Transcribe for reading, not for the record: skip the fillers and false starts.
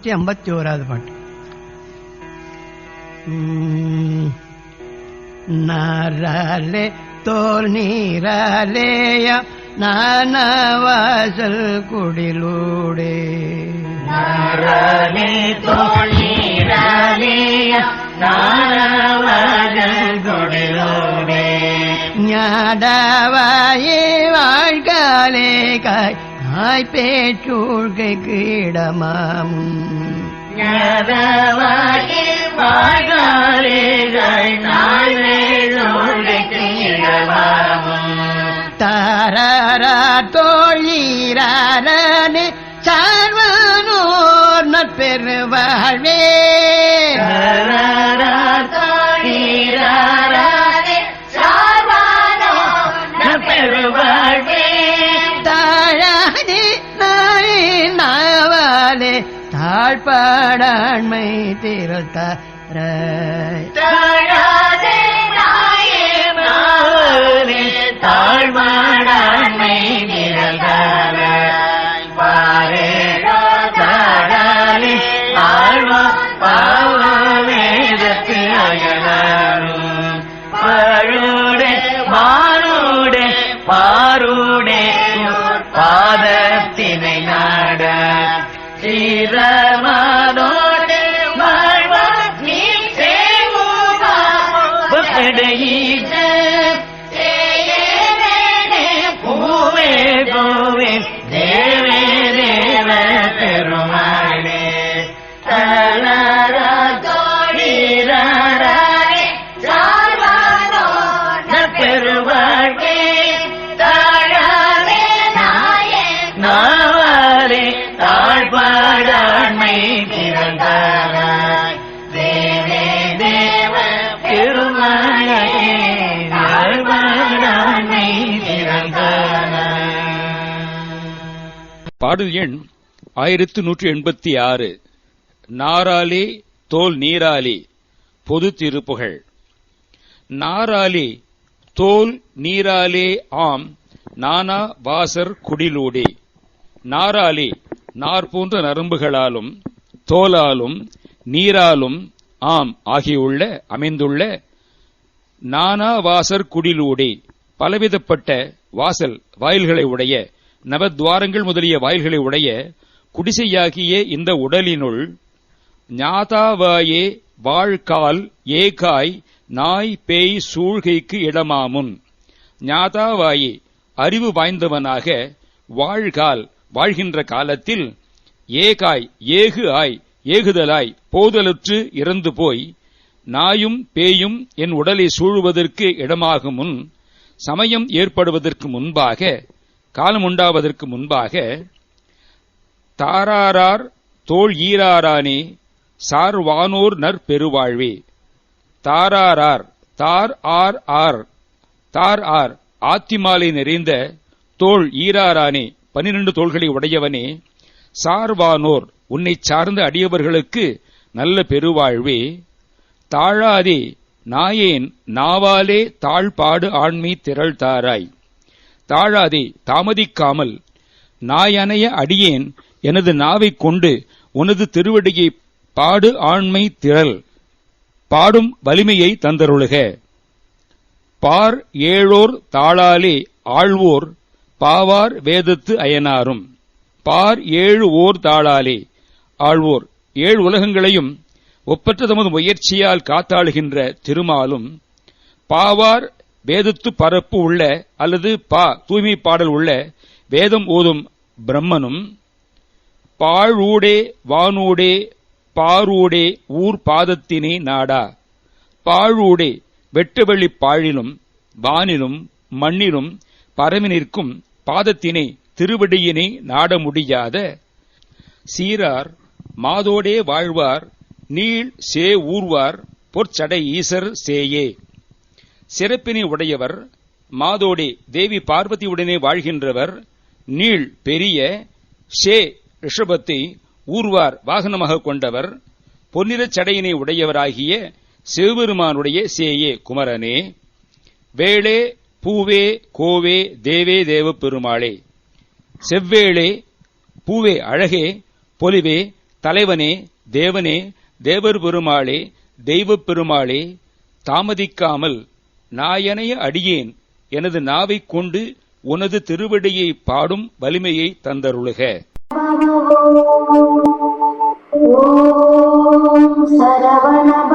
451வது பாட்டு. நாராலே தோல் நீராலேய நானவாசல் குடிலூடே நாராலே தோல் நீராலேய நானவாசல் குடிலூடே ஞாடவாயே வாழ்காலே காய் காய் பேச்சூழ்கைக்கு இடமாமும் ஞாடவாயே வாழ்காலே காய் நாய் பேச்சூழ்கைக்கு இடமாமும் தாராரா தோழீரானே சார்வானோர் நற்பெருவாழ்வே தாழாதே நாவாலே தாழ்பாடாண்மை திரத்தார தாழ்வாடாண்மை திரத்தார பாரே தாழாலே தாழ்வா பாவேதத்து அயலாரும் பாருடே மாருடே பாருடே பாதத்தினை நாட சீரமானோடே வாழ்வா நீ சேவுவாடையீட பூவே பூவே தேவே தேவ பெருமாளே தலரா தோழீரரே சார்வானோ பெருமாளே தாழாலே நாவாலே தாழ்பாடாண்மை திறந்தாராய் தேவே தேவ பெருமாளே தாழ்பாடாண்மை திறந்தாராய். பாடல் எண் 1186. நாராலே தோல் நீராலே பொது திருப்புகழ். நாராலே தோல் நீராலே ஆம் நானா வாசர் குடிலூடே. நாராலே நார் போன்ற நரம்புகளாலும் தோலாலும் நீராலும் ஆம் ஆகியுள்ள அமைந்துள்ள நானா வாசர் குடிலூடே பலவிதப்பட்ட வாசல் வாயில்களை உடைய நவத்வாரங்கள் முதலிய வாயில்களை உடைய குடிசையாகிய இந்த உடலினுள் ஞாதாவாயே வாழ்கால் ஏகாய் நாய் பேய் சூழ்கைக்கு இடமாமுன். ஞாதாவாயே அறிவு வாய்ந்தவனாக வாழ்கால் வாழ்கின்ற காலத்தில் ஏகாய் ஏகு ஆய் ஏகுதலாய் போதலுற்று இறந்து போய் நாயும் பேயும் என் உடலை சூழுவதற்கு இடமாகும் முன் சமயம் ஏற்படுவதற்கு முன்பாக காலமுண்டாவதற்கு முன்பாக தாராரார் தோள் ஈராரானே சார்வானோர் நற்பெருவாழ்வே. தாராரார் தார் ஆர் ஆர் தார் ஆர் ஆத்திமாலை நிறைந்த தோள் ஈராரானே 12 தோள்களை உடையவனே சார்வானோர் உன்னை சார்ந்த அடியவர்களுக்கு நல்ல பெருவாழ்வே. தாழாதே நாயேன் நாவாலே தாழ்பாடு ஆண்மை திரள் தாராய். தாழாதே தாமதிக்காமல் நாயனைய அடியேன் எனது நாவைக் கொண்டு உனது திருவடியை பாடு ஆண்மை திரள் பாடும் வலிமையை தந்தருளுக. பார் ஏழோர் தாளாலே ஆழ்வோர் பாவார் வேதத்து அயனாரும். பார் 7 ஓர் தாளாலே ஆழ்வோர் 7 உலகங்களையும் ஒப்பற்ற தமது முயற்சியால் காத்தாளுகின்ற திருமாலும் பாவார் வேதத்து பரப்பு உள்ள அல்லது தூய்மை பாடல் உள்ள வேதம் ஓதும் பிரம்மனும் பாழூடே வானூடே பாரூடே ஊர் பாதத்தினை நாடா. பாழூடே வெட்டுவெளி பாழிலும் வானிலும் மண்ணிலும் பரவி நிற்கும் பாதத்தினை திருவடியினை நாட முடியாத சீரார் மாதோடே வாழ்வார் நீள் சே ஊர்வார் பொற்சடை ஈசர் சேயே. சிறப்பினை உடையவர் மாதோடே தேவி பார்வதியுடனே வாழ்கின்றவர் நீள் பெரிய ஷே ரிஷபத்தை ஊர்வார் வாகனமாக கொண்டவர் பொன்னிறச் சடையினை உடையவராகிய சிவபெருமானுடைய சேயே குமரனே. வேளே பூவே கோவே தேவே தேவ பெருமாளே. செவ்வேளே பூவே அழகே பொலிவே தலைவனே, தேவனே, தேவர் பெருமாளே, தெய்வப் பெருமாளே, தாமதிக்காமல் நாயனைய அடியேன் எனது நாவைக் கொண்டு உனது திருவடியை பாடும் வலிமையை தந்தருளுக. ஓம் சரவண